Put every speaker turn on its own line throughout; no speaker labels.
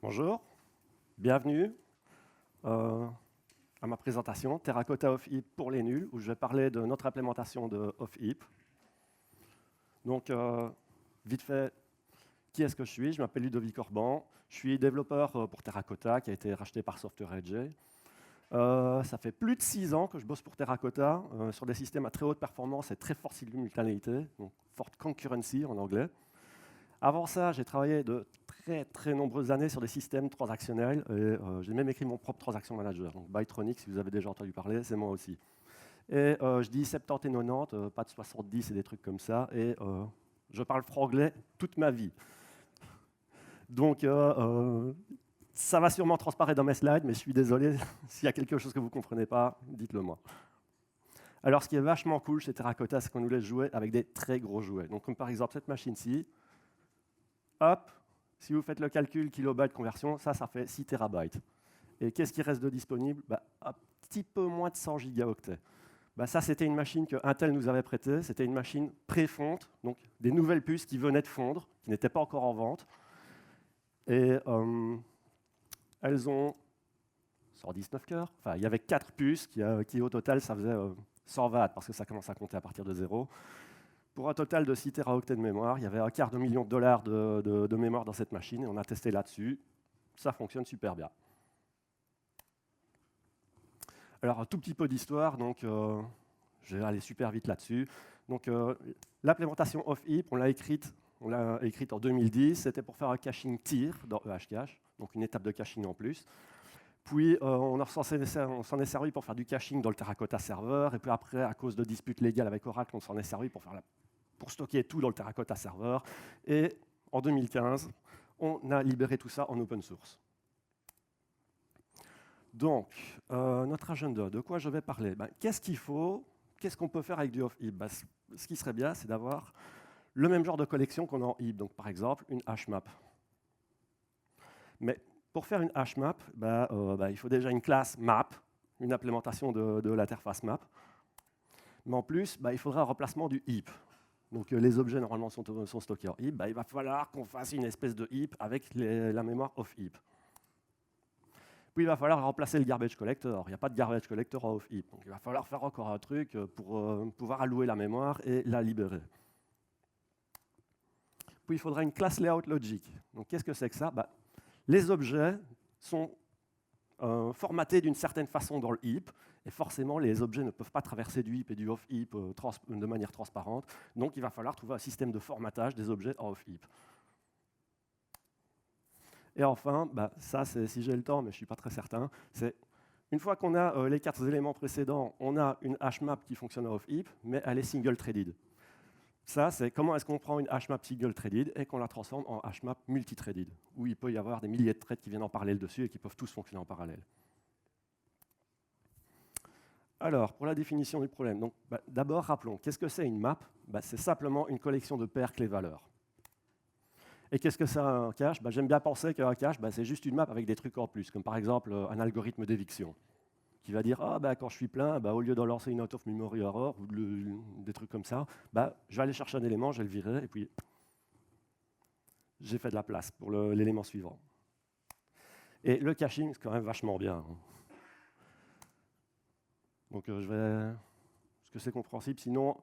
Bonjour, bienvenue à ma présentation Terracotta of Heap pour les nuls, où je vais parler de notre implémentation de of Heap. Donc, vite fait, qui est-ce que je suis? Je m'appelle Ludovic Orban, je suis développeur pour Terracotta, qui a été racheté par Software Edge. Ça fait plus de 6 ans que je bosse pour Terracotta, sur des systèmes à très haute performance et très forte simultanéité, donc forte concurrency en anglais. Avant ça, j'ai travaillé de très nombreuses années sur des systèmes transactionnels et j'ai même écrit mon propre transaction manager. Donc Bytronic, si vous avez déjà entendu parler, c'est moi aussi. Et je dis 70 et 90, pas de 70 et des trucs comme ça. Et je parle franglais toute ma vie. Donc ça va sûrement transparaître dans mes slides, mais je suis désolé, s'il y a quelque chose que vous ne comprenez pas, dites-le moi. Alors ce qui est vachement cool chez Terracotta, c'est qu'on nous laisse jouer avec des très gros jouets. Donc comme par exemple cette machine-ci. Hop, si vous faites le calcul kilobyte conversion, ça fait 6 terabytes. Et qu'est-ce qui reste de disponible? Un petit peu moins de 100 gigaoctets. Ça, c'était une machine que Intel nous avait prêtée. C'était une machine pré-fonte, donc des nouvelles puces qui venaient de fondre, qui n'étaient pas encore en vente. Et elles ont 119 cœurs. Enfin, il y avait 4 puces qui au total, ça faisait 100 watts, parce que ça commence à compter à partir de 0. Pour un total de 6 teraoctets de mémoire, il y avait $250 000 de mémoire dans cette machine, et on a testé là-dessus. Ça fonctionne super bien. Alors, un tout petit peu d'histoire, donc je vais aller super vite là-dessus. Donc, l'implémentation of Heap, on l'a écrite en 2010. C'était pour faire un caching tier dans EHCache, donc une étape de caching en plus. Puis, on s'en est servi pour faire du caching dans le Terracotta Server. Et puis après, à cause de disputes légales avec Oracle, on s'en est servi pour stocker tout dans le Terracotta Server. Et en 2015, on a libéré tout ça en open source. Donc, notre agenda, de quoi je vais parler? Qu'est-ce qu'il faut? Qu'est-ce qu'on peut faire avec du off-heap? Ce qui serait bien, c'est d'avoir le même genre de collection qu'on a en heap. Donc, par exemple, une hashmap. Mais pour faire une hashmap, il faut déjà une classe map, une implémentation de l'interface map. Mais en plus, il faudra un remplacement du heap. Donc les objets normalement sont stockés en heap. Il va falloir qu'on fasse une espèce de heap avec la mémoire off heap. Puis il va falloir remplacer le garbage collector. Il n'y a pas de garbage collector en off heap. Donc il va falloir faire encore un truc pour pouvoir allouer la mémoire et la libérer. Puis il faudra une classe layout logic. Donc qu'est-ce que c'est que ça? Les objets sont formatés d'une certaine façon dans le heap, et forcément les objets ne peuvent pas traverser du heap et du off-heap de manière transparente, donc il va falloir trouver un système de formatage des objets en off-heap. Et enfin, ça c'est si j'ai le temps, mais je ne suis pas très certain, c'est une fois qu'on a les 4 éléments précédents, on a une hashmap qui fonctionne en off-heap, mais elle est single-threaded. Ça, c'est comment est-ce qu'on prend une hashmap single-threaded et qu'on la transforme en hashmap multi-threaded, où il peut y avoir des milliers de threads qui viennent en parallèle dessus et qui peuvent tous fonctionner en parallèle. Alors, pour la définition du problème, d'abord rappelons, qu'est-ce que c'est une map? C'est simplement une collection de paires clés-valeurs. Et qu'est-ce que c'est un cache? J'aime bien penser qu'un cache, c'est juste une map avec des trucs en plus, comme par exemple un algorithme d'éviction, qui va dire quand je suis plein, au lieu de lancer une out of memory error ou des trucs comme ça, je vais aller chercher un élément, je vais le virer, et puis j'ai fait de la place pour l'élément suivant. Et le caching, c'est quand même vachement bien. Donc parce que c'est compréhensible, sinon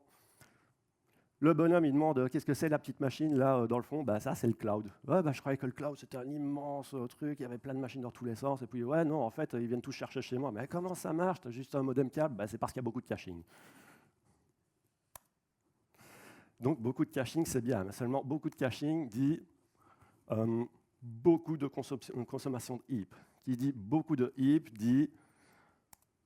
le bonhomme il demande qu'est-ce que c'est la petite machine là dans le fond, ça c'est le cloud. Je croyais que le cloud c'était un immense truc, il y avait plein de machines dans tous les sens, et puis non en fait ils viennent tous chercher chez moi, mais comment ça marche? T'as juste un modem câble? C'est parce qu'il y a beaucoup de caching. Donc beaucoup de caching c'est bien, mais seulement beaucoup de caching dit beaucoup de consommation de heap. Qui dit beaucoup de heap dit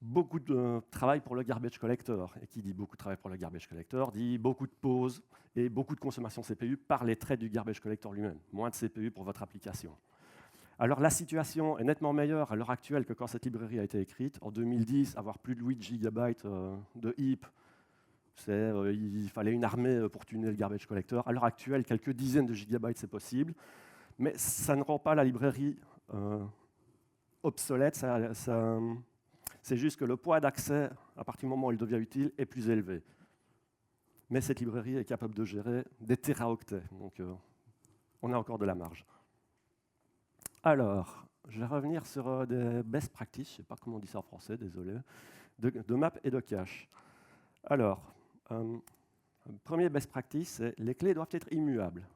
beaucoup de travail pour le garbage collector. Et qui dit beaucoup de travail pour le garbage collector dit beaucoup de pauses et beaucoup de consommation CPU par les traits du garbage collector lui-même. Moins de CPU pour votre application. Alors la situation est nettement meilleure à l'heure actuelle que quand cette librairie a été écrite. En 2010, avoir plus de 8 GB de heap, il fallait une armée pour tuner le garbage collector. À l'heure actuelle, quelques dizaines de gigabytes, c'est possible. Mais ça ne rend pas la librairie obsolète. C'est juste que le poids d'accès, à partir du moment où elle devient utile, est plus élevé. Mais cette librairie est capable de gérer des téraoctets. Donc on a encore de la marge. Alors, je vais revenir sur des best practices, je ne sais pas comment on dit ça en français, désolé, de map et de cache. Alors, premier best practice, c'est les clés doivent être immuables.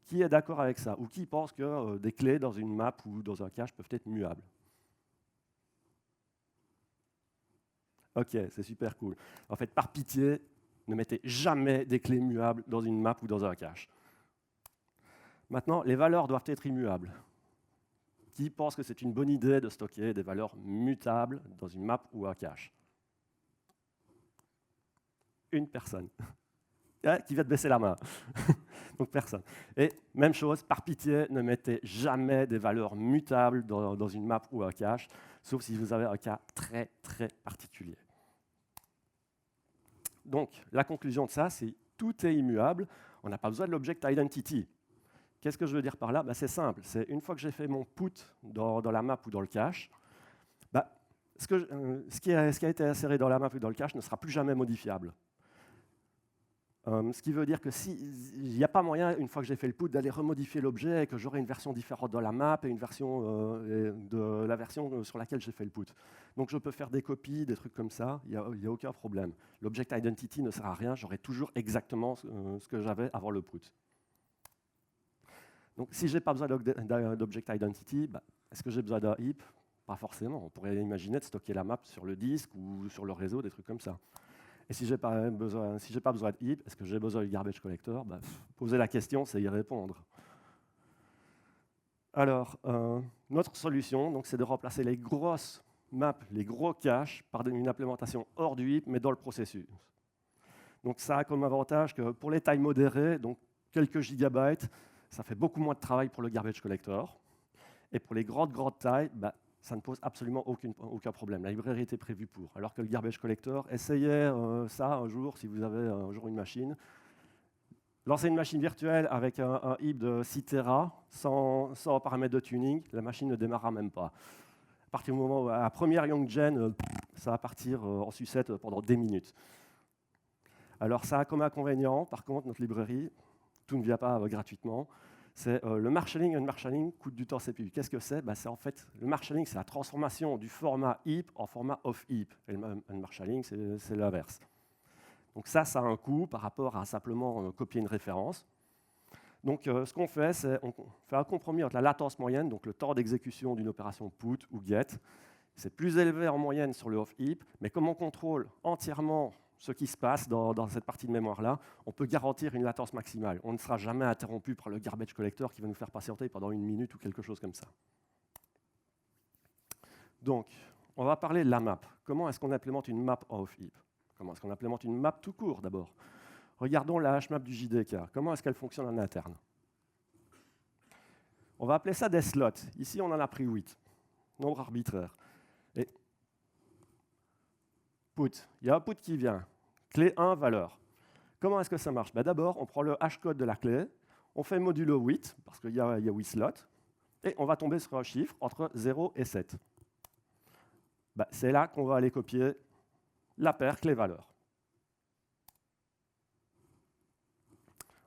Qui est d'accord avec ça? Ou qui pense que des clés dans une map ou dans un cache peuvent être muables? Ok, c'est super cool. En fait, par pitié, ne mettez jamais des clés muables dans une map ou dans un cache. Maintenant, les valeurs doivent être immuables. Qui pense que c'est une bonne idée de stocker des valeurs mutables dans une map ou un cache? Une personne. Qui vient de baisser la main. Donc personne. Et même chose, par pitié, ne mettez jamais des valeurs mutables dans une map ou un cache, sauf si vous avez un cas très très particulier. Donc la conclusion de ça, c'est tout est immuable, on n'a pas besoin de l'object identity. Qu'est-ce que je veux dire par là? C'est simple, c'est une fois que j'ai fait mon put dans la map ou dans le cache, ce qui a été inséré dans la map ou dans le cache ne sera plus jamais modifiable. Ce qui veut dire que s'il n'y a pas moyen, une fois que j'ai fait le put, d'aller remodifier l'objet et que j'aurai une version différente de la map et une version de la version sur laquelle j'ai fait le put. Donc je peux faire des copies, des trucs comme ça, il n'y a aucun problème. L'object identity ne sert à rien, j'aurai toujours exactement ce que j'avais avant le put. Donc si je n'ai pas besoin d'object identity, est-ce que j'ai besoin d'un heap? Pas forcément. On pourrait imaginer de stocker la map sur le disque ou sur le réseau, des trucs comme ça. Et si je n'ai pas besoin de heap, est-ce que j'ai besoin du garbage collector? Poser la question, c'est y répondre. Alors, notre solution, c'est de remplacer les grosses maps, les gros caches, par une implémentation hors du heap, mais dans le processus. Donc ça a comme avantage que pour les tailles modérées, donc quelques gigabytes, ça fait beaucoup moins de travail pour le garbage collector. Et pour les grandes tailles, ça ne pose absolument aucun problème. La librairie était prévue pour. Alors que le garbage collector, essayez ça un jour, si vous avez un jour une machine. Lancez une machine virtuelle avec un heap de 6 Tera, sans paramètres de tuning, la machine ne démarrera même pas. À partir du moment où la première young gen, ça va partir en sucette pendant des minutes. Alors ça a comme inconvénient, par contre, notre librairie, tout ne vient pas gratuitement. C'est le marshalling. Un marshalling coûte du temps CPU. Qu'est-ce que c'est? C'est en fait, le marshalling, c'est la transformation du format heap en format off heap. Et le marshalling, c'est l'inverse. Donc ça a un coût par rapport à simplement copier une référence. Donc ce qu'on fait, c'est on fait un compromis entre la latence moyenne, donc le temps d'exécution d'une opération put ou get. C'est plus élevé en moyenne sur le off heap, mais comme on contrôle entièrement ce qui se passe dans cette partie de mémoire-là, on peut garantir une latence maximale. On ne sera jamais interrompu par le garbage collector qui va nous faire patienter pendant 1 minute ou quelque chose comme ça. Donc, on va parler de la map. Comment est-ce qu'on implémente une map en off-heap? Comment est-ce qu'on implémente une map tout court d'abord? Regardons la hmap du JDK. Comment est-ce qu'elle fonctionne en interne? On va appeler ça des slots. Ici, on en a pris 8. Nombre arbitraire. Et put. Il y a un put qui vient. Clé 1, valeur. Comment est-ce que ça marche? D'abord, on prend le hashcode de la clé, on fait modulo 8, parce qu'il y a 8 slots, et on va tomber sur un chiffre entre 0 et 7. C'est là qu'on va aller copier la paire clé-valeur.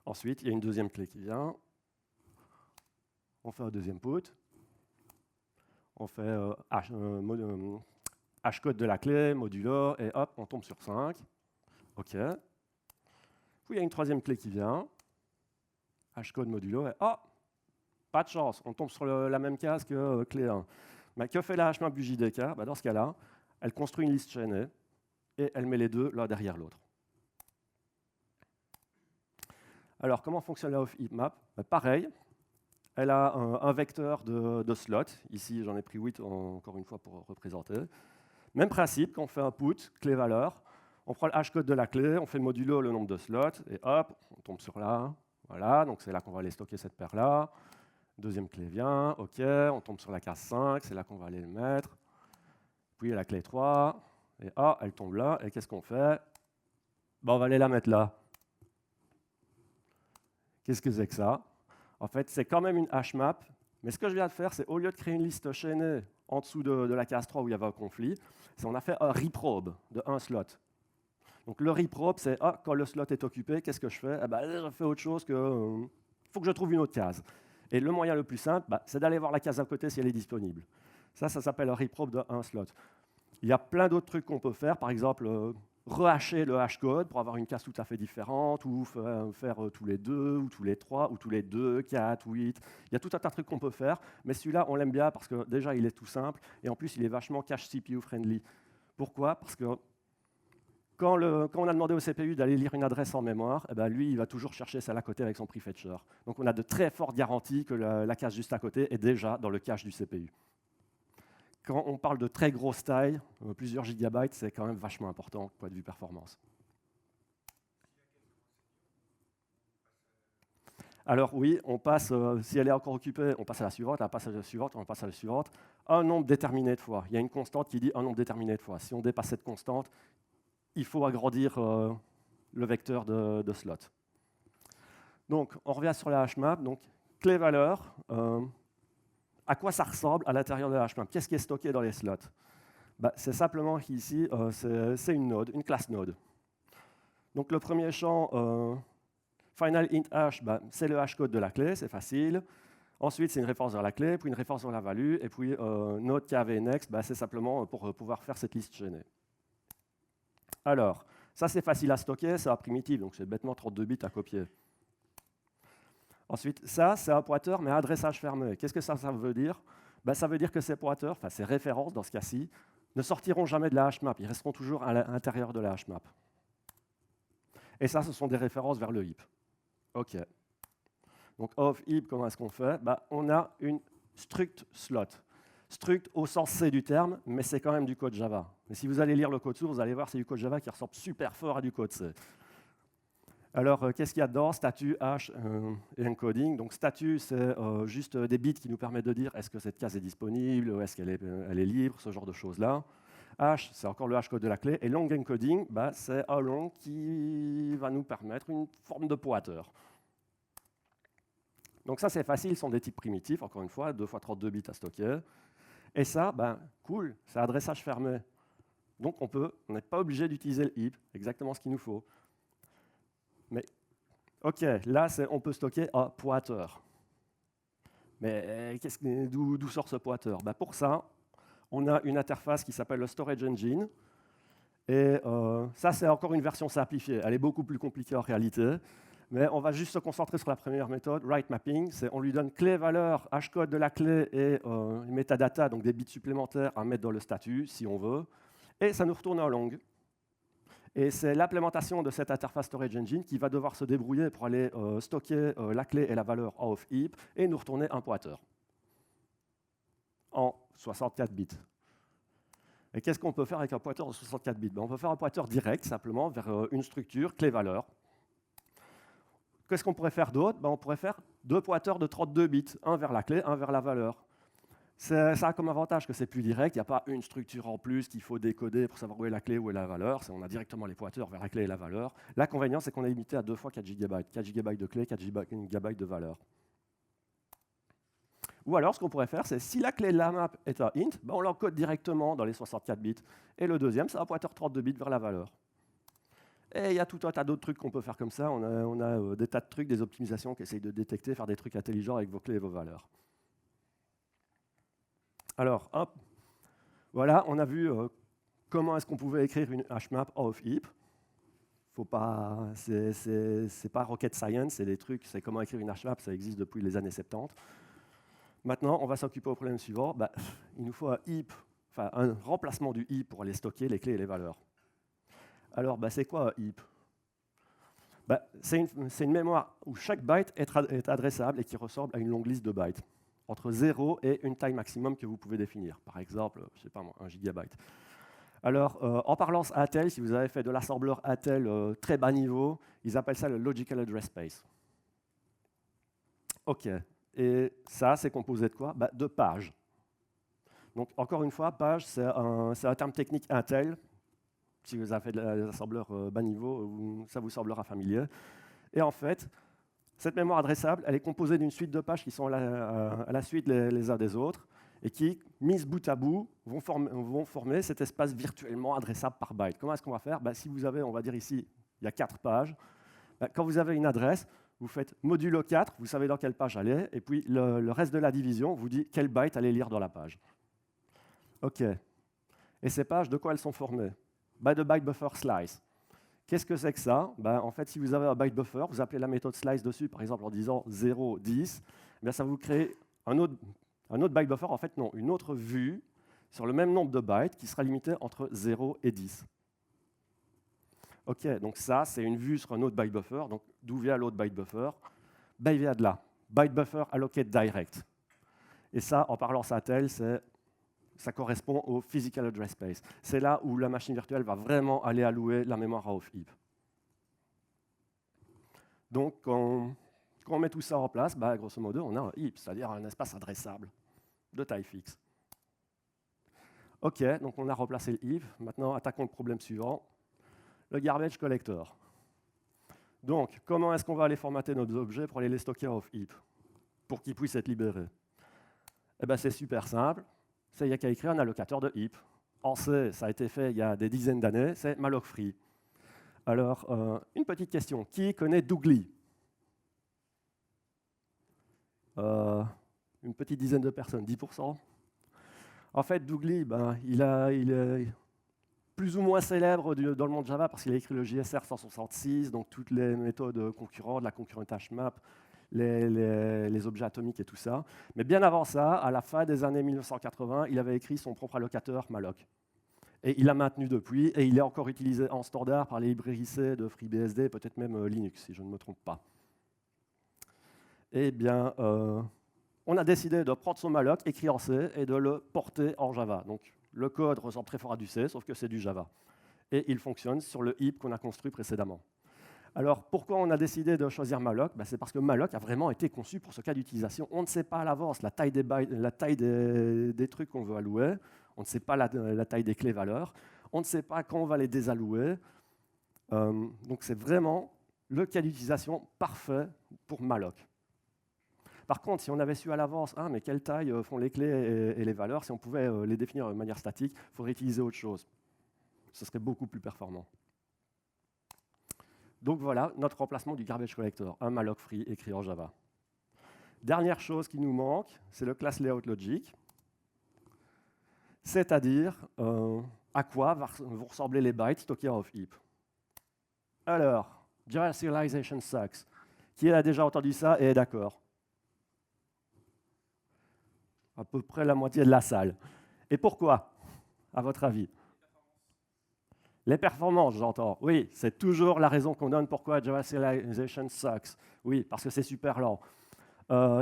Ensuite, il y a une deuxième clé qui vient. On fait un deuxième put. On fait hashcode de la clé, modulo, et hop, on tombe sur 5. OK. Puis il y a une troisième clé qui vient. Hashcode modulo, et pas de chance, on tombe sur la même case que clé 1. Que fait la hmap du JDK? Dans ce cas-là, elle construit une liste chaînée et elle met les deux l'un derrière l'autre. Alors, comment fonctionne la off-heap map? Pareil, elle a un vecteur de slots. Ici, j'en ai pris 8 encore une fois pour représenter. Même principe, quand on fait un put, clé-valeur, on prend le hashcode de la clé, on fait modulo le nombre de slots, et hop, on tombe sur là. Voilà, donc c'est là qu'on va aller stocker cette paire-là. Deuxième clé vient, OK, on tombe sur la case 5, c'est là qu'on va aller le mettre. Puis la clé 3, et elle tombe là, et qu'est-ce qu'on fait? On va aller la mettre là. Qu'est-ce que c'est que ça? En fait, c'est quand même une hmap, mais ce que je viens de faire, c'est au lieu de créer une liste chaînée en dessous de la case 3 où il y avait un conflit, on a fait un reprobe de un slot. Donc le reprobe, c'est quand le slot est occupé, qu'est-ce que je fais? Je fais autre chose que... Il faut que je trouve une autre case. Et le moyen le plus simple, c'est d'aller voir la case à côté si elle est disponible. Ça s'appelle un reprop d'un slot. Il y a plein d'autres trucs qu'on peut faire, par exemple rehacher le hashcode pour avoir une case tout à fait différente, ou faire tous les 2, ou tous les 3, ou tous les 2, 4, 8. Il y a tout un tas de trucs qu'on peut faire, mais celui-là, on l'aime bien parce que déjà, il est tout simple, et en plus, il est vachement cache CPU friendly. Pourquoi? Parce que quand on a demandé au CPU d'aller lire une adresse en mémoire, eh ben lui, il va toujours chercher celle à côté avec son prefetcher. Donc on a de très fortes garanties que la case juste à côté est déjà dans le cache du CPU. Quand on parle de très grosse taille, plusieurs gigabytes, c'est quand même vachement important point de vue performance. Alors oui, on passe, si elle est encore occupée, on passe à la suivante, on passe à la suivante, on passe à la suivante. Un nombre déterminé de fois. Il y a une constante qui dit un nombre déterminé de fois. Si on dépasse cette constante, il faut agrandir le vecteur de slot. Donc, on revient sur la hashmap. Donc, clé-valeur, à quoi ça ressemble à l'intérieur de la hashmap? Qu'est-ce qui est stocké dans les slots? C'est simplement qu'ici, c'est une node, une classe node. Donc, le premier champ, final int hash, c'est le hashcode de la clé, c'est facile. Ensuite, c'est une référence vers la clé, puis une référence vers la value, et puis node kv next, c'est simplement pour pouvoir faire cette liste chaînée. Alors, ça c'est facile à stocker, c'est un primitif, donc c'est bêtement 32 bits à copier. Ensuite, ça c'est un pointeur, mais à adressage fermé. Qu'est-ce que ça veut dire? Ça veut dire que ces pointeurs, enfin ces références dans ce cas-ci, ne sortiront jamais de la hashmap, ils resteront toujours à l'intérieur de la hashmap. Et ça, ce sont des références vers le heap. OK. Donc, of heap, comment est-ce qu'on fait? On a une struct slot. Struct au sens C du terme, mais c'est quand même du code Java. Mais si vous allez lire le code source, vous allez voir c'est du code Java qui ressemble super fort à du code C. Alors, qu'est-ce qu'il y a dedans? Statut, hash et encoding. Donc, statut, c'est juste des bits qui nous permettent de dire est-ce que cette case est disponible, ou est-ce qu'elle est libre, ce genre de choses-là. Hash, c'est encore le hashcode de la clé. Et long encoding, c'est un long qui va nous permettre une forme de pointeur. Donc ça, c'est facile, ce sont des types primitifs, encore une fois, 2 fois 32 bits à stocker. Et ça, cool, c'est adressage fermé. Donc on n'est pas obligé d'utiliser le heap, exactement ce qu'il nous faut. Mais, OK, là, on peut stocker un pointeur. Mais d'où sort ce pointeur? Pour ça, on a une interface qui s'appelle le Storage Engine. Et ça, c'est encore une version simplifiée. Elle est beaucoup plus compliquée en réalité. Mais on va juste se concentrer sur la première méthode, write mapping. On lui donne clé-valeur, hashcode de la clé et metadata, donc des bits supplémentaires à mettre dans le statut, si on veut. Et ça nous retourne en long. Et c'est l'implémentation de cette interface Storage Engine qui va devoir se débrouiller pour aller stocker la clé et la valeur of heap et nous retourner un pointeur en 64 bits. Et qu'est-ce qu'on peut faire avec un pointeur de 64 bits? On peut faire un pointeur direct, simplement, vers une structure, clé-valeur. Qu'est-ce qu'on pourrait faire d'autre? On pourrait faire 2 pointeurs de 32 bits, un vers la clé, un vers la valeur. Ça a comme avantage que c'est plus direct, il n'y a pas une structure en plus qu'il faut décoder pour savoir où est la clé, où est la valeur. On a directement les pointeurs vers la clé et la valeur. L'inconvénient, c'est qu'on est limité à 2 fois 4 GB. 4 GB de clé, 4 GB de valeur. Ou alors, ce qu'on pourrait faire, c'est si la clé de la map est un int, on l'encode directement dans les 64 bits. Et le deuxième, c'est un pointeur 32 bits vers la valeur. Et il y a tout un tas d'autres trucs qu'on peut faire comme ça. On a des tas de trucs, des optimisations qui essayent de détecter, faire des trucs intelligents avec vos clés et vos valeurs. Alors, hop, voilà, on a vu comment est-ce qu'on pouvait écrire une hashmap of heap. C'est pas rocket science, c'est des trucs, c'est comment écrire une hashmap, ça existe depuis les années 70. Maintenant, on va s'occuper au problème suivant. Il nous faut un heap, enfin un remplacement du heap pour aller stocker les clés et les valeurs. Alors, c'est quoi un heap? C'est une mémoire où chaque byte est adressable et qui ressemble à une longue liste de bytes, entre 0 et une taille maximum que vous pouvez définir. Par exemple, je sais pas moi, 1 gigabyte. Alors, en parlance Attel, si vous avez fait de l'assembleur Attel très bas niveau, ils appellent ça le Logical Address Space. OK. Et ça, c'est composé de quoi? De pages. Donc, encore une fois, page, c'est un terme technique Intel. Si vous avez fait de l'assembleur bas niveau, ça vous semblera familier. Et en fait, cette mémoire adressable, elle est composée d'une suite de pages qui sont à la suite les uns des autres et qui, mises bout à bout, vont former cet espace virtuellement adressable par byte. Comment est-ce qu'on va faire? Si vous avez, on va dire ici, il y a 4 pages. Quand vous avez une adresse, vous faites modulo 4, vous savez dans quelle page aller, et puis le reste de la division vous dit quel byte allez lire dans la page. OK. Et ces pages, de quoi elles sont formées? De byte buffer slice. Qu'est-ce que c'est que ça? En fait, si vous avez un byte buffer, vous appelez la méthode slice dessus, par exemple en disant 0, 10, ça vous crée un autre byte buffer, en fait non, une autre vue sur le même nombre de bytes qui sera limitée entre 0 et 10. OK, donc ça, c'est une vue sur un autre byte buffer. Donc d'où vient l'autre byte buffer? Il vient de là. Byte buffer allocate direct. Et ça, en parlant SATL, ça correspond au physical address space. C'est là où la machine virtuelle va vraiment aller allouer la mémoire à off-heap. Donc, quand on met tout ça en place, grosso modo, on a un heap, c'est-à-dire un espace adressable de taille fixe. OK, donc on a remplacé le heap. Maintenant, attaquons le problème suivant, le garbage collector. Donc, comment est-ce qu'on va aller formater nos objets pour aller les stocker off-heap, pour qu'ils puissent être libérés? C'est super simple. Il n'y a qu'à écrire un allocateur de heap. En C, ça a été fait il y a des dizaines d'années, c'est malloc free. Alors, une petite question. Qui connaît Doogly? Une petite dizaine de personnes, 10%. En fait, Doogly, il est plus ou moins célèbre dans le monde Java parce qu'il a écrit le JSR 166, donc toutes les méthodes concurrentes, la concurrent hash map, les objets atomiques et tout ça. Mais bien avant ça, à la fin des années 1980, il avait écrit son propre allocateur malloc. Et il l'a maintenu depuis, et il est encore utilisé en standard par les librairies C de FreeBSD, peut-être même Linux, si je ne me trompe pas. Eh bien, on a décidé de prendre son malloc écrit en C et de le porter en Java. Donc, le code ressemble très fort à du C, sauf que c'est du Java. Et il fonctionne sur le heap qu'on a construit précédemment. Alors, pourquoi on a décidé de choisir malloc? C'est parce que malloc a vraiment été conçu pour ce cas d'utilisation. On ne sait pas à l'avance la taille des trucs qu'on veut allouer, on ne sait pas la taille des clés valeurs, on ne sait pas quand on va les désallouer. Donc, c'est vraiment le cas d'utilisation parfait pour malloc. Par contre, si on avait su à l'avance, mais quelle taille font les clés et les valeurs, si on pouvait les définir de manière statique, il faudrait utiliser autre chose. Ce serait beaucoup plus performant. Donc voilà notre remplacement du garbage collector, un malloc free écrit en Java. Dernière chose qui nous manque, c'est le class layout logic, c'est-à-dire à quoi vont ressembler les bytes stockés en off-heap. Alors, Java Serialization sucks. Qui a déjà entendu ça et est d'accord? À peu près la moitié de la salle. Et pourquoi, à votre avis? Les performances, j'entends. Oui, c'est toujours la raison qu'on donne pourquoi Java Serialization sucks. Oui, parce que c'est super lent.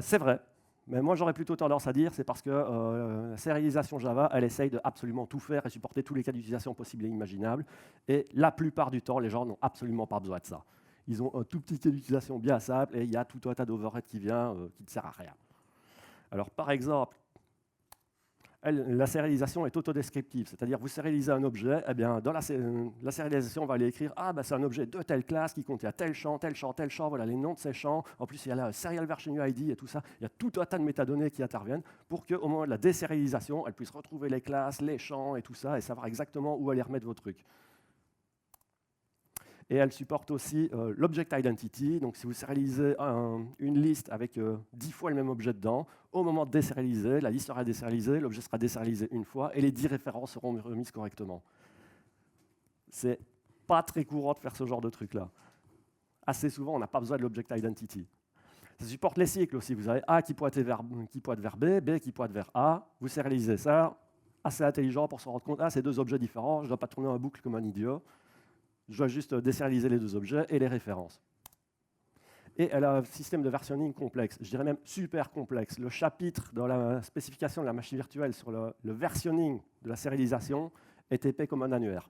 C'est vrai, mais moi j'aurais plutôt tendance à dire c'est parce que la sérialisation Java, elle essaye de absolument tout faire et supporter tous les cas d'utilisation possibles et imaginables. Et la plupart du temps, les gens n'ont absolument pas besoin de ça. Ils ont un tout petit cas d'utilisation bien simple et il y a tout un tas d'overhead qui vient qui ne sert à rien. Alors par exemple, la sérialisation est autodescriptive, c'est-à-dire vous sérialisez un objet, dans la sérialisation, on va aller écrire c'est un objet de telle classe qui contient tel champ, tel champ, tel champ, voilà les noms de ces champs. En plus, il y a la serial version UID et tout ça. Il y a tout un tas de métadonnées qui interviennent pour qu'au moment de la désérialisation, elle puisse retrouver les classes, les champs et tout ça et savoir exactement où aller remettre vos trucs. Et elle supporte aussi l'object identity. Donc, si vous sérialisez une liste avec 10 fois le même objet dedans, au moment de désérialiser, la liste sera désérialisée, l'objet sera désérialisé une fois, et les 10 références seront remises correctement. C'est pas très courant de faire ce genre de truc-là. Assez souvent, on n'a pas besoin de l'object identity. Ça supporte les cycles aussi. Vous avez A qui pointe vers B, B qui pointe vers A. Vous sérialisez ça. Assez intelligent pour se rendre compte, c'est deux objets différents, je ne dois pas tourner en boucle comme un idiot. Je dois juste désérialiser les deux objets et les références. Et elle a un système de versionning complexe, je dirais même super complexe. Le chapitre dans la spécification de la machine virtuelle sur le versionning de la sérialisation est épais comme un annuaire.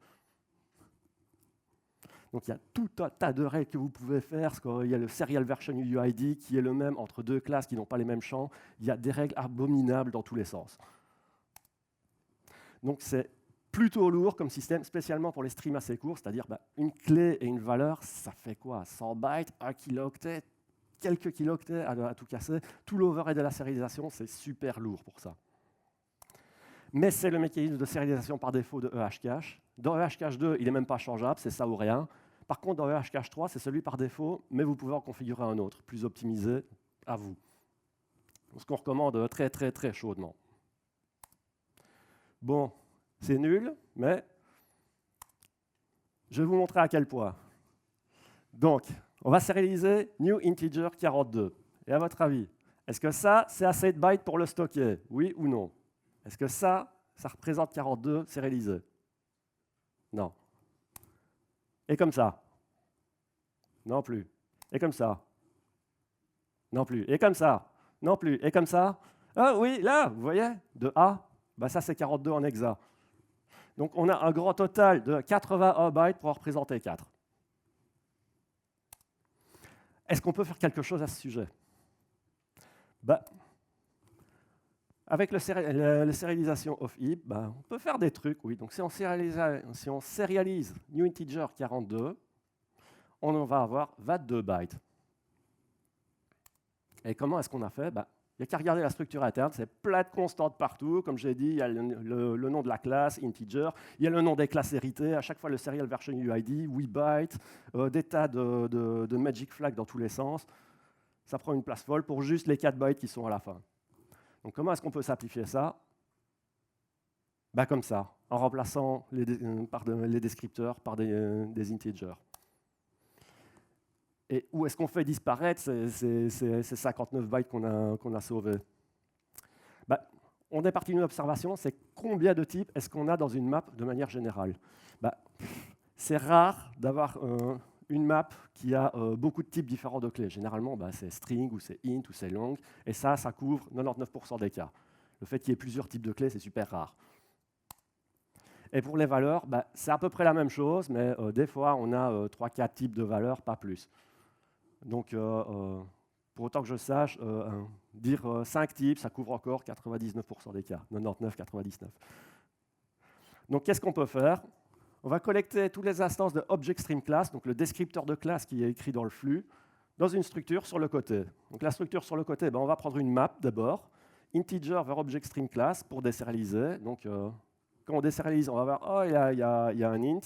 Donc il y a tout un tas de règles que vous pouvez faire. Il y a le serial version UID qui est le même entre deux classes qui n'ont pas les mêmes champs. Il y a des règles abominables dans tous les sens. Donc c'est plutôt lourd comme système, spécialement pour les streams assez courts, c'est-à-dire une clé et une valeur, ça fait quoi? 100 bytes, 1 kilooctet, quelques kilooctets à tout casser. Tout l'overhead de la sérialisation, c'est super lourd pour ça. Mais c'est le mécanisme de sérialisation par défaut de EHCache. Dans EHCache 2, il n'est même pas changeable, c'est ça ou rien. Par contre, dans le Hcache3, c'est celui par défaut, mais vous pouvez en configurer un autre, plus optimisé, à vous. Ce qu'on recommande très, très, très chaudement. Bon, c'est nul, mais je vais vous montrer à quel point. Donc, on va sérialiser new integer 42. Et à votre avis, est-ce que ça, c'est assez de bytes pour le stocker? Oui ou non? Est-ce que ça représente 42 sérialisé? Non. Et comme ça? Non plus. Et comme ça? Non plus. Et comme ça? Non plus. Et comme ça? Ah oui, là, vous voyez, de A, bah ça c'est 42 en hexa. Donc on a un grand total de 81 bytes pour en représenter 4. Est-ce qu'on peut faire quelque chose à ce sujet? Bah, avec la sérialisation of heap, bah, on peut faire des trucs, oui. Donc si on sérialise new integer 42, on va avoir 22 bytes. Et comment est-ce qu'on a fait? Bah, il n'y a qu'à regarder la structure interne, c'est plein de constantes partout. Comme j'ai dit, il y a le nom de la classe, integer, il y a le nom des classes héritées, à chaque fois le serial version UID, 8 bytes, des tas de magic flags dans tous les sens. Ça prend une place folle pour juste les 4 bytes qui sont à la fin. Donc comment est-ce qu'on peut simplifier ça? Bah, comme ça, en remplaçant les descripteurs par des integers. Et où est-ce qu'on fait disparaître ces 59 bytes qu'on a sauvés? Bah, on est parti d'une observation, c'est combien de types est-ce qu'on a dans une map de manière générale? Bah, c'est rare d'avoir une map qui a beaucoup de types différents de clés. Généralement, bah, c'est string, ou c'est int, ou c'est long, et ça couvre 99% des cas. Le fait qu'il y ait plusieurs types de clés, c'est super rare. Et pour les valeurs, bah, c'est à peu près la même chose, mais des fois, on a 3-4 types de valeurs, pas plus. Donc, pour autant que je sache, dire 5 types, ça couvre encore 99% des cas, 99, 99. Donc, qu'est-ce qu'on peut faire? On va collecter toutes les instances de ObjectStreamClass, donc le descripteur de classe qui est écrit dans le flux, dans une structure sur le côté. Donc, la structure sur le côté, ben, on va prendre une map d'abord, integer vers ObjectStreamClass pour désérialiser. Donc, quand on désérialise, on va voir, oh, il y a un int.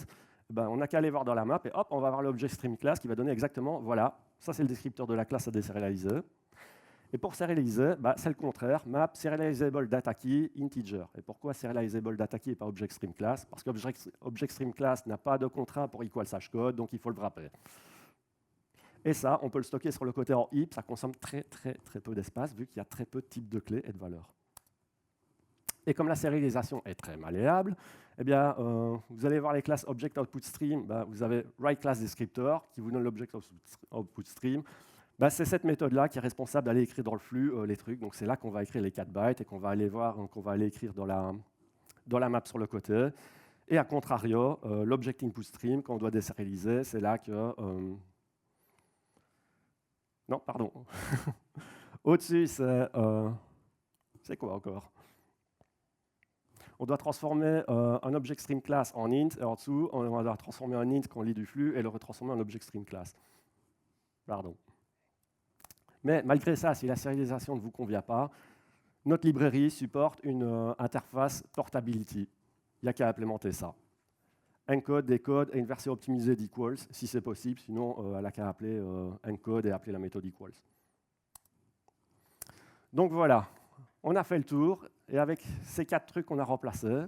Ben, on n'a qu'à aller voir dans la map et hop, on va voir l'ObjectStreamClass qui va donner exactement, voilà, ça c'est le descripteur de la classe à désérialiser. Et pour serialiser, bah, c'est le contraire, map serializable data key integer. Et pourquoi serializable data key et pas ObjectStreamClass? Parce qu'ObjectStreamClass n'a pas de contrat pour equal hashcode, donc il faut le wrapper. Et ça, on peut le stocker sur le côté en heap, ça consomme très peu d'espace, vu qu'il y a très peu de types de clés et de valeurs. Et comme la sérialisation est très malléable, eh bien, vous allez voir les classes ObjectOutPutStream, bah, vous avez WriteClassDescriptor qui vous donne l'ObjectOutPutStream. Bah, c'est cette méthode-là qui est responsable d'aller écrire dans le flux les trucs. Donc c'est là qu'on va écrire les 4 bytes et qu'on va aller voir, qu'on va aller écrire dans la map sur le côté. Et à contrario, l'ObjectInputStream, quand on doit désérialiser, c'est là que... Non, pardon. Au-dessus, c'est quoi encore? On doit transformer un ObjectStreamClass en int, et en dessous, on doit transformer un int qu'on lit du flux et le retransformer en ObjectStreamClass. Pardon. Mais malgré ça, si la sérialisation ne vous convient pas, notre librairie supporte une interface portability. Il n'y a qu'à implémenter ça. Encode, décode et une version optimisée d'equals, si c'est possible. Sinon, elle n'a qu'à appeler encode et appeler la méthode equals. Donc voilà, on a fait le tour. Et avec ces 4 trucs qu'on a remplacés,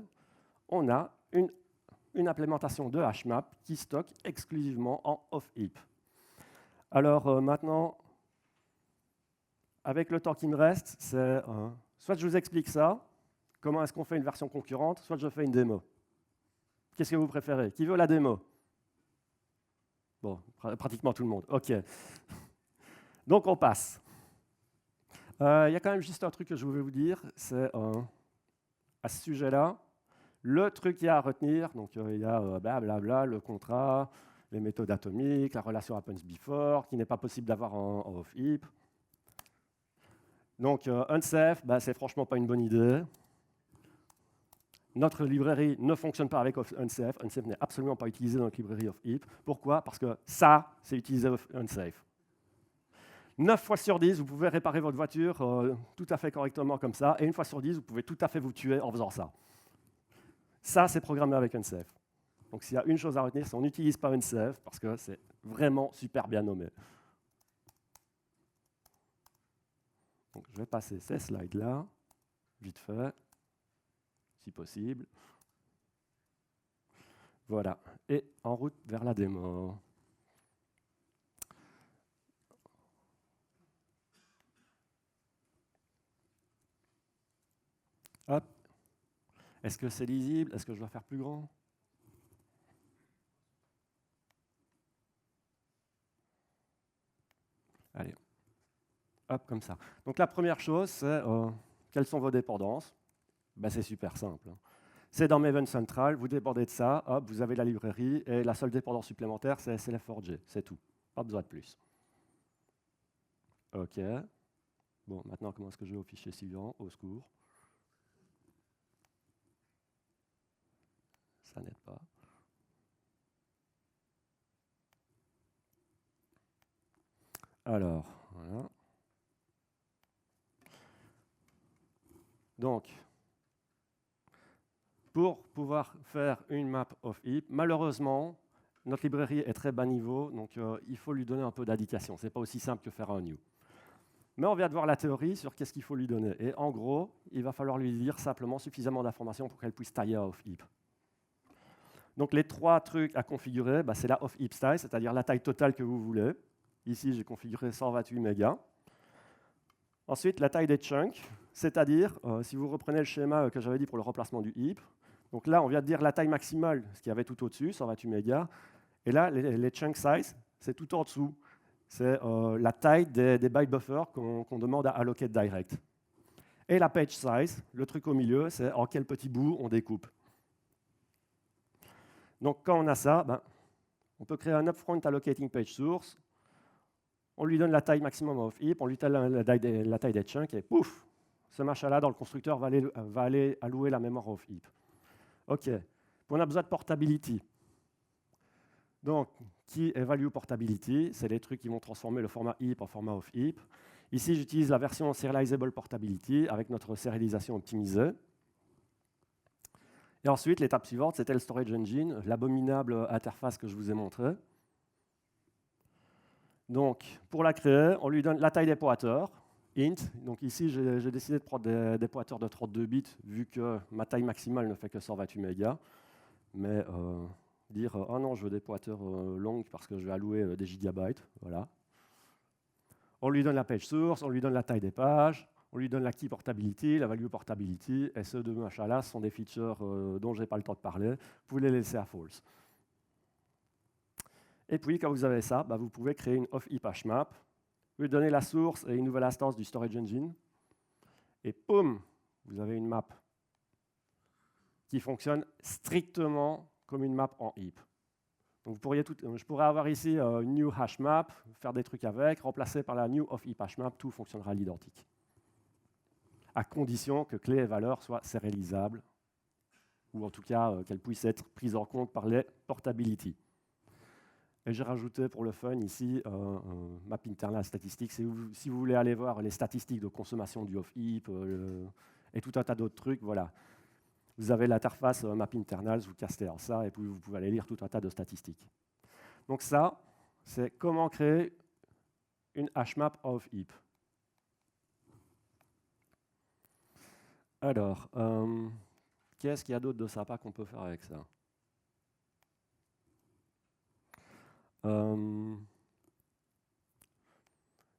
on a une implémentation de HMAP qui stocke exclusivement en off-heap. Alors maintenant, avec le temps qui me reste, c'est soit je vous explique ça, comment est-ce qu'on fait une version concurrente, soit je fais une démo. Qu'est-ce que vous préférez? Qui veut la démo? Bon, pratiquement tout le monde. OK. Donc on passe. Il y a quand même juste un truc que je voulais vous dire, c'est à ce sujet-là, le truc qu'il y a à retenir, donc il y a blablabla, le contrat, les méthodes atomiques, la relation happens before, qui n'est pas possible d'avoir en off-heap. Donc unsafe, c'est franchement pas une bonne idée. Notre librairie ne fonctionne pas avec unsafe. Unsafe n'est absolument pas utilisé dans notre librairie off-heap. Pourquoi? Parce que ça, c'est utilisé unsafe. 9 fois sur 10, vous pouvez réparer votre voiture tout à fait correctement comme ça, et 1 fois sur 10, vous pouvez tout à fait vous tuer en faisant ça. Ça, c'est programmé avec unsafe. Donc s'il y a une chose à retenir, c'est qu'on n'utilise pas unsafe parce que c'est vraiment super bien nommé. Donc je vais passer ces slides-là, vite fait, si possible. Voilà, et en route vers la démo. Hop. Est-ce que c'est lisible? Est-ce que je dois faire plus grand? Allez, hop, comme ça. Donc la première chose, c'est quelles sont vos dépendances? Ben, c'est super simple. C'est dans Maven Central, vous dépendez de ça, hop, vous avez la librairie, et la seule dépendance supplémentaire, c'est SLF4j, c'est tout. Pas besoin de plus. OK. Bon, maintenant, comment est-ce que je vais au fichier suivant? Au secours. Ça n'aide pas. Alors, voilà. Donc, pour pouvoir faire une map of heap, malheureusement, notre librairie est très bas niveau, donc il faut lui donner un peu d'indication. Ce n'est pas aussi simple que faire un new. Mais on vient de voir la théorie sur qu'est-ce qu'il faut lui donner. Et en gros, il va falloir lui dire simplement suffisamment d'informations pour qu'elle puisse tailler of heap. Donc les trois trucs à configurer, bah, c'est la of heap size, c'est-à-dire la taille totale que vous voulez. Ici, j'ai configuré 128 mégas. Ensuite, la taille des chunks, c'est-à-dire, si vous reprenez le schéma que j'avais dit pour le remplacement du heap, donc là, on vient de dire la taille maximale, ce qu'il y avait tout au-dessus, 128 mégas. Et là, les chunk size, c'est tout en dessous. C'est la taille des byte buffers qu'on demande à allocate direct. Et la page size, le truc au milieu, c'est en quel petit bout on découpe. Donc quand on a ça, ben, on peut créer un upfront allocating page source, on lui donne la taille maximum of heap, on lui donne la taille des chunks, et pouf, ce machin-là, dans le constructeur, va aller allouer la mémoire of heap. OK. On a besoin de portability. Donc, qui est value portability? C'est les trucs qui vont transformer le format heap en format of heap. Ici, j'utilise la version serializable portability avec notre sérialisation optimisée. Et ensuite, l'étape suivante, c'était le storage engine, l'abominable interface que je vous ai montrée. Donc, pour la créer, on lui donne la taille des pointeurs, int. Donc ici, j'ai décidé de prendre des pointeurs de 32 bits, vu que ma taille maximale ne fait que 128 mégas. Mais dire « Ah non, je veux des pointeurs longs parce que je vais allouer des gigabytes », voilà. On lui donne la page source, on lui donne la taille des pages, on lui donne la key portability, la value portability, et ces deux machins-là sont des features dont je n'ai pas le temps de parler. Vous pouvez les laisser à false. Et puis, quand vous avez ça, bah, vous pouvez créer une of-heap hashmap, vous lui donnez la source et une nouvelle instance du storage engine, et poum, vous avez une map qui fonctionne strictement comme une map en heap. Donc je pourrais avoir ici une new hashmap, faire des trucs avec, remplacer par la new of-heap hashmap, tout fonctionnera à l'identique. À condition que clé et valeur soient sérialisables, ou en tout cas qu'elles puissent être prises en compte par les portability. Et j'ai rajouté pour le fun ici map internal statistiques. Si vous voulez aller voir les statistiques de consommation du off-heap et tout un tas d'autres trucs, voilà. Vous avez l'interface map internal, vous castez en ça et puis vous pouvez aller lire tout un tas de statistiques. Donc ça, c'est comment créer une hashmap off-heap. Alors, qu'est-ce qu'il y a d'autre de sympa qu'on peut faire avec ça? Je ne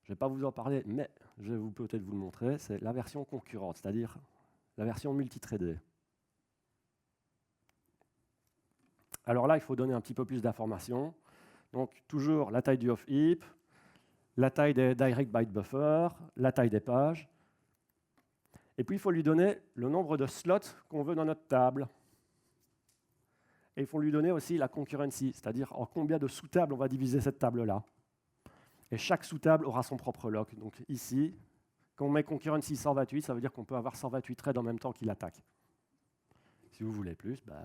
vais pas vous en parler, mais je vais peut-être vous le montrer. C'est la version concurrente, c'est-à-dire la version multithreadée. Alors là, il faut donner un petit peu plus d'informations. Donc, toujours la taille du off-heap, la taille des direct byte buffer, la taille des pages. Et puis, il faut lui donner le nombre de slots qu'on veut dans notre table. Et il faut lui donner aussi la concurrency, c'est-à-dire en combien de sous-tables on va diviser cette table-là. Et chaque sous-table aura son propre lock. Donc ici, quand on met concurrency 128, ça veut dire qu'on peut avoir 128 threads en même temps qui l'attaquent. Si vous voulez plus, bah,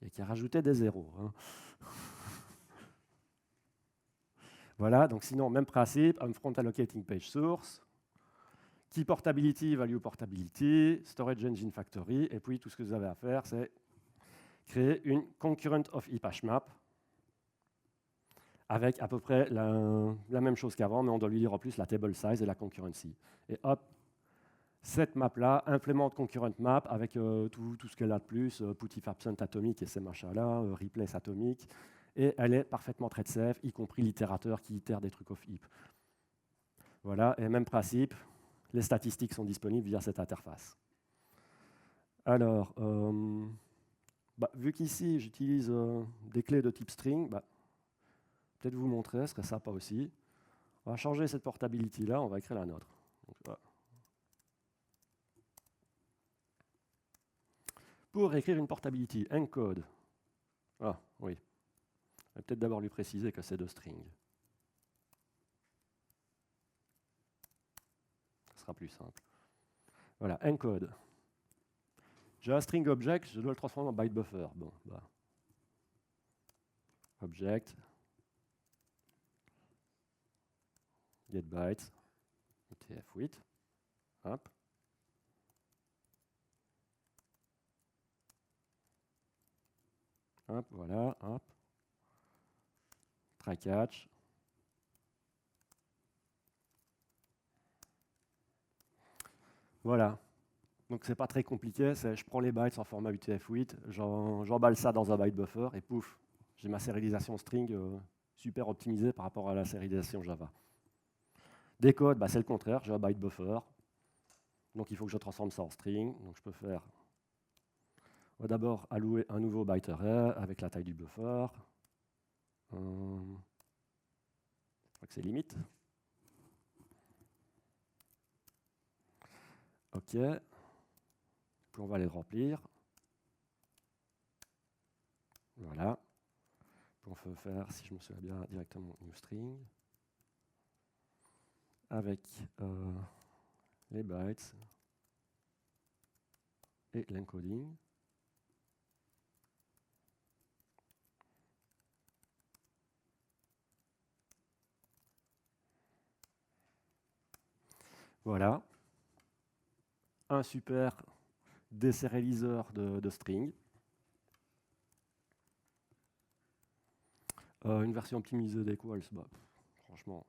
il n'y a qu'à rajouter des zéros. Hein. Voilà, donc sinon, même principe, upfront allocating page source, key portability, value portability, storage engine factory, et puis tout ce que vous avez à faire, c'est créer une concurrent of heap hashmap avec à peu près la même chose qu'avant, mais on doit lui dire en plus la table size et la concurrency. Et hop, cette map-là implémente concurrent map avec tout ce qu'elle a de plus, put if absent atomique et ces machins-là, replace atomique, et elle est parfaitement thread safe, y compris l'itérateur qui itère des trucs off heap. Voilà, et même principe, les statistiques sont disponibles via cette interface. Alors, vu qu'ici j'utilise des clés de type string, peut-être vous montrer, ce serait sympa aussi. On va changer cette portability-là, on va écrire la nôtre. Donc, voilà. Pour écrire une portability, encode. Ah, oui. Je vais peut-être d'abord lui préciser que c'est de string. Ce sera plus simple. Voilà, encode. J'ai un string object, je dois le transformer en byte buffer. Bon, object, get bytes, UTF-8, hop. Hop, voilà, hop. Try catch. Voilà. Donc c'est pas très compliqué, je prends les bytes en format UTF-8, j'emballe ça dans un byte buffer et pouf, j'ai ma sérialisation string super optimisée par rapport à la sérialisation Java. Décode, c'est le contraire, j'ai un byte buffer, donc il faut que je transforme ça en string, donc je peux faire, on va d'abord allouer un nouveau byte array avec la taille du buffer, je crois que c'est limite. OK. Puis on va les remplir. Voilà. Puis on peut faire, si je me souviens bien, directement new string avec les bytes et l'encoding. Voilà. Un super désérialiseur de string. Une version optimisée d'equals, franchement.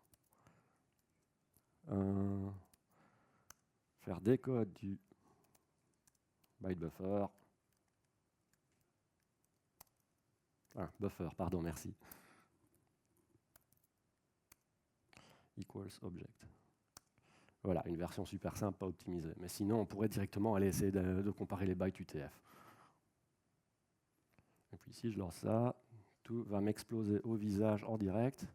Faire décode du byte buffer. Buffer, pardon, merci. Equals object. Voilà, une version super simple, pas optimisée. Mais sinon, on pourrait directement aller essayer de comparer les bytes UTF. Et puis si je lance ça, tout va m'exploser au visage en direct.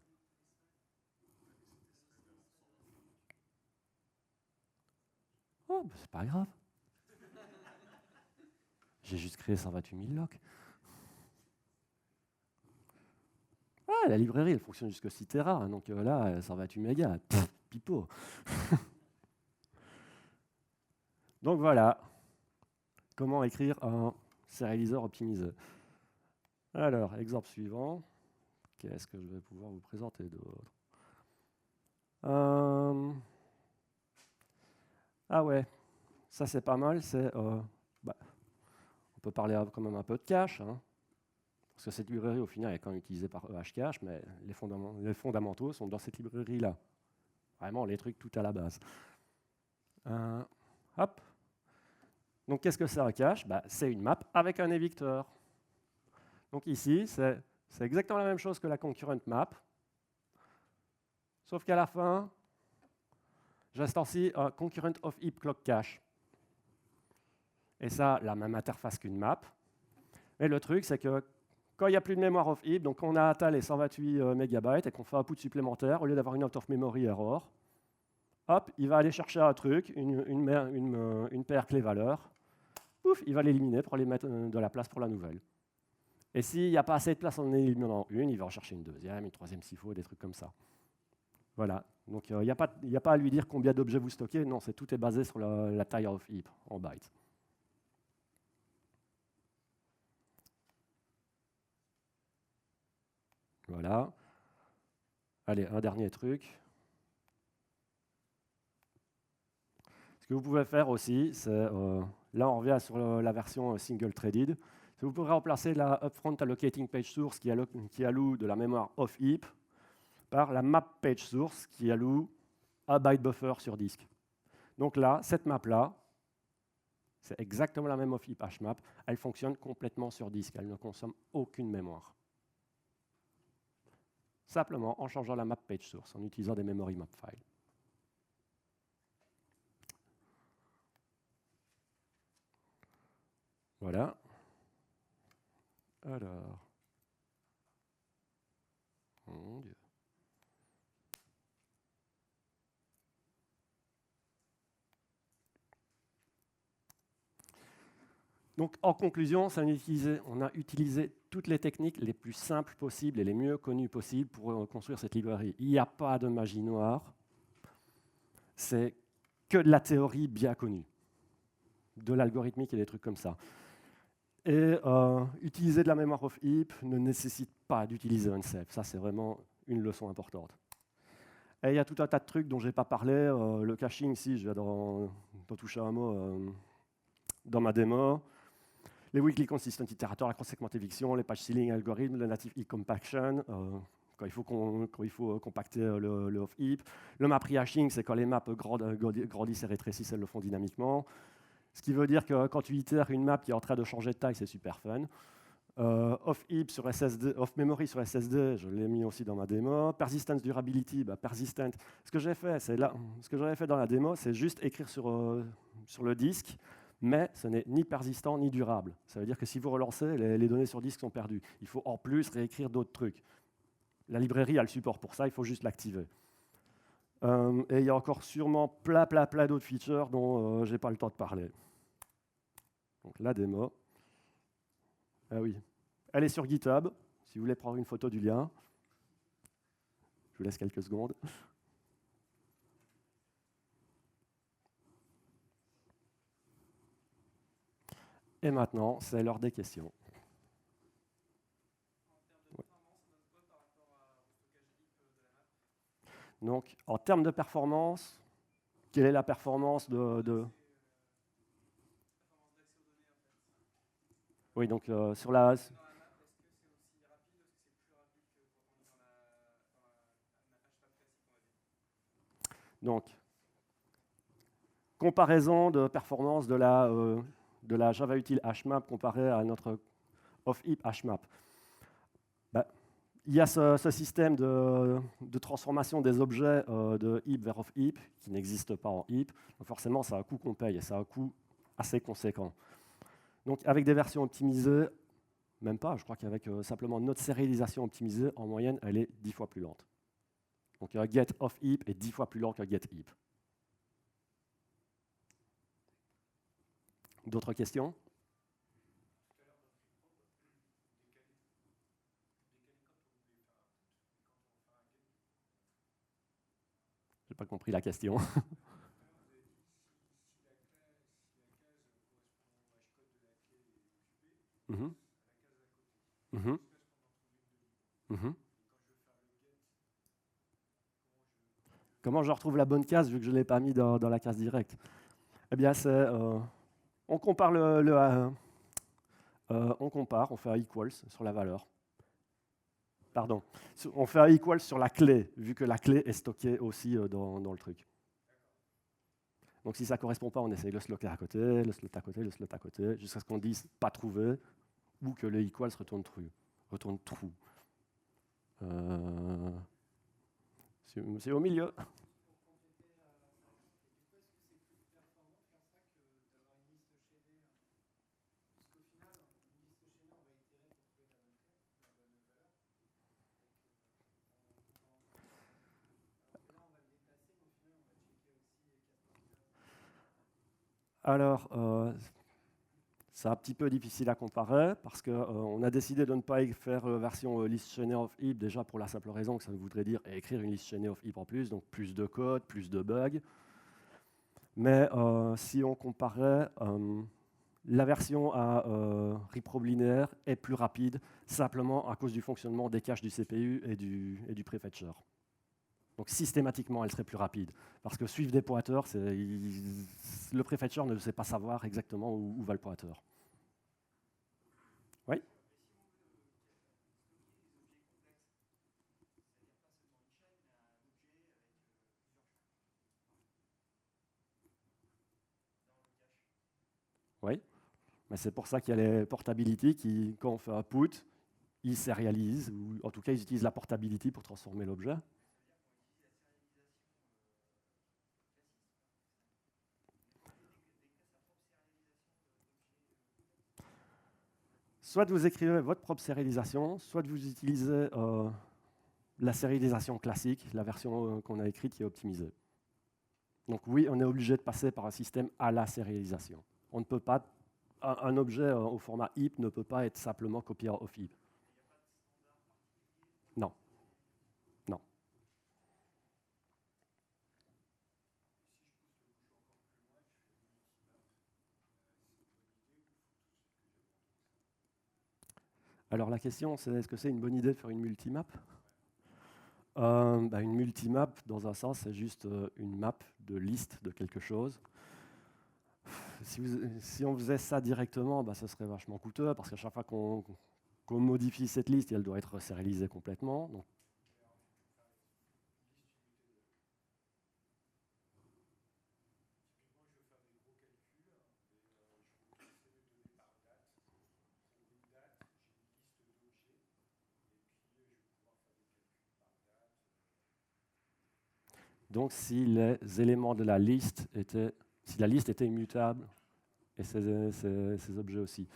Oh, c'est pas grave. J'ai juste créé 128 000 locks. Ah, la librairie, elle fonctionne jusqu'à 6 Tera, hein, donc là, 128 mégas, pipeau. Donc voilà, comment écrire un sérialiseur optimisé. Alors, exemple suivant. Qu'est-ce que je vais pouvoir vous présenter d'autre? Ah ouais, ça c'est pas mal, on peut parler quand même un peu de cache, hein, parce que cette librairie au final est quand même utilisée par EHCache, mais les fondamentaux sont dans cette librairie-là. Vraiment les trucs tout à la base. Hop. Donc qu'est-ce que c'est un cache? C'est une map avec un évicteur. Donc ici, c'est exactement la même chose que la concurrent map, sauf qu'à la fin, j'instancie un concurrent of heap clock cache. Et ça, la même interface qu'une map. Mais le truc, c'est que quand il n'y a plus de mémoire of heap, donc on a atteint les 128 MB et qu'on fait un put supplémentaire, au lieu d'avoir une out of memory error, hop, il va aller chercher un truc, une paire clé-valeur, pouf, il va l'éliminer pour aller mettre de la place pour la nouvelle. Et s'il n'y a pas assez de place en éliminant une, il va en chercher une deuxième, une troisième s'il faut, des trucs comme ça. Voilà. Donc il n'y a pas à lui dire combien d'objets vous stockez, non, tout est basé sur la taille of heap en bytes. Voilà. Allez, un dernier truc. Ce que vous pouvez faire aussi, c'est, là on revient sur la version single-threaded, Vous pourrez remplacer la upfront allocating page source qui alloue de la mémoire off heap par la map page source qui alloue un byte buffer sur disque. Donc là, cette map-là, c'est exactement la même off heap hmap, elle fonctionne complètement sur disque, elle ne consomme aucune mémoire. Simplement en changeant la map page source, en utilisant des memory map files. Voilà. Alors. Oh mon Dieu. Donc, en conclusion, on a utilisé toutes les techniques les plus simples possibles et les mieux connues possibles pour construire cette librairie. Il n'y a pas de magie noire. C'est que de la théorie bien connue, de l'algorithmique et des trucs comme ça. Et utiliser de la mémoire off heap ne nécessite pas d'utiliser unsafe. Ça, c'est vraiment une leçon importante. Et il y a tout un tas de trucs dont je n'ai pas parlé. Le caching, ici, je vais d'en toucher un mot dans ma démo. Les weakly consistent iterator, la cross-segment eviction, les patch sealing algorithmes, le native heap compaction, quand il faut compacter le off heap. Le map rehashing, c'est quand les maps grandissent et rétrécissent, elles le font dynamiquement. Ce qui veut dire que quand tu itères une map qui est en train de changer de taille, c'est super fun. Off heap sur SSD, off memory sur SSD, je l'ai mis aussi dans ma démo. Persistence durability, persistent. Ce que j'avais fait dans la démo, c'est juste écrire sur le disque, mais ce n'est ni persistant ni durable. Ça veut dire que si vous relancez, les données sur disque sont perdues. Il faut en plus réécrire d'autres trucs. La librairie a le support pour ça, il faut juste l'activer. Et il y a encore sûrement plein d'autres features dont je n'ai pas le temps de parler. Donc la démo. Ah oui, elle est sur GitHub, si vous voulez prendre une photo du lien. Je vous laisse quelques secondes. Et maintenant, c'est l'heure des questions. Donc, en termes de performance, quelle est la performance de... Oui, donc sur la... Donc, comparaison de performance de la Java Util HMAP comparée à notre off-heap HMAP. Il y a ce système de transformation des objets de heap vers off-heap qui n'existe pas en heap. Donc forcément, c'est un coût qu'on paye et c'est un coût assez conséquent. Donc avec des versions optimisées, même pas, je crois qu'avec simplement notre sérialisation optimisée, en moyenne, elle est 10 fois plus lente. Donc un get off-heap est 10 fois plus lent qu'un get heap. D'autres questions ? Je n'ai pas compris la question. Mm-hmm. Mm-hmm. Mm-hmm. Comment je retrouve la bonne case vu que je ne l'ai pas mis dans la case directe? Eh bien, on compare on fait un equals sur la valeur. Pardon, on fait un equals sur la clé, vu que la clé est stockée aussi dans le truc. Donc si ça ne correspond pas, on essaye le slot à côté, le slot à côté, le slot à côté, jusqu'à ce qu'on dise pas trouvé, ou que le equals retourne true. C'est au milieu. Alors, c'est un petit peu difficile à comparer parce qu'on a décidé de ne pas faire version list chainée of heap, déjà pour la simple raison que ça voudrait dire écrire une list chainée of heap en plus, donc plus de code, plus de bugs. Mais si on comparait, la version à reprobe linéaire est plus rapide, simplement à cause du fonctionnement des caches du CPU et du prefetcher. Donc systématiquement, elle serait plus rapide. Parce que suivre des pointeurs, le prefetcher ne sait pas savoir exactement où va le pointeur. Oui. Oui. Mais c'est pour ça qu'il y a les portability qui, quand on fait un put, ils sérialisent, ou en tout cas, ils utilisent la portability pour transformer l'objet. Soit vous écrivez votre propre sérialisation, soit vous utilisez la sérialisation classique, la version qu'on a écrite qui est optimisée. Donc oui, on est obligé de passer par un système à la sérialisation. On ne peut pas, un objet au format heap ne peut pas être simplement copié off heap. Non, non. Alors la question, c'est est-ce que c'est une bonne idée de faire une multimap? Une multimap, dans un sens, c'est juste une map de liste de quelque chose. Si on faisait ça directement, ce serait vachement coûteux, parce qu'à chaque fois qu'on modifie cette liste, elle doit être sérialisée complètement. Donc si les éléments de la liste étaient, si la liste était immutable, et ces objets aussi,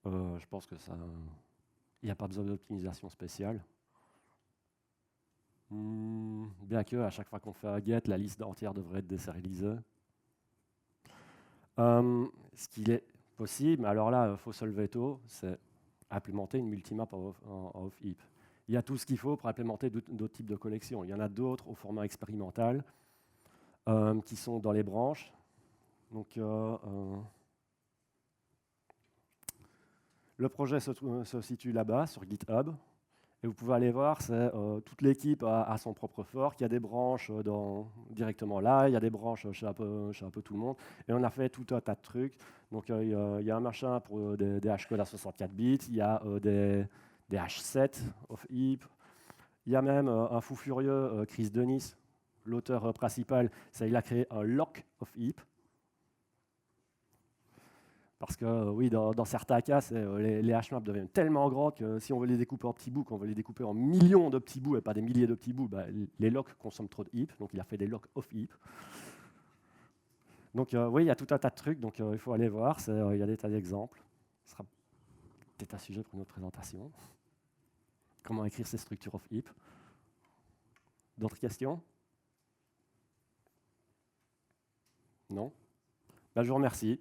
je pense que ça, il n'y a pas besoin d'optimisation spéciale. Bien que à chaque fois qu'on fait un get, la liste entière devrait être désérialisée. Ce qu'il est possible, mais alors là, il faut se lever tôt, c'est implémenter une multimap en off-heap. Il y a tout ce qu'il faut pour implémenter d'autres types de collections. Il y en a d'autres au format expérimental qui sont dans les branches. Donc, le projet se situe là-bas, sur GitHub. Et vous pouvez aller voir, toute l'équipe a son propre fork. Il y a des branches directement là, il y a des branches chez un peu tout le monde. Et on a fait tout un tas de trucs. Donc, il y a un machin pour des hashcodes à 64 bits, il y a des H7 of heap. Il y a même un fou furieux, Chris Dennis, l'auteur principal, il a créé un lock of heap. Parce que oui, dans certains cas, les hashmaps deviennent tellement grands que si on veut les découper en petits bouts, qu'on veut les découper en millions de petits bouts et pas des milliers de petits bouts, les locks consomment trop de heap. Donc il a fait des locks off heap. Donc oui, il y a tout un tas de trucs, donc il faut aller voir. Il y a des tas d'exemples. Ce sera peut-être un sujet pour une autre présentation. Comment écrire ces structures off heap. D'autres questions? Non? Je vous remercie.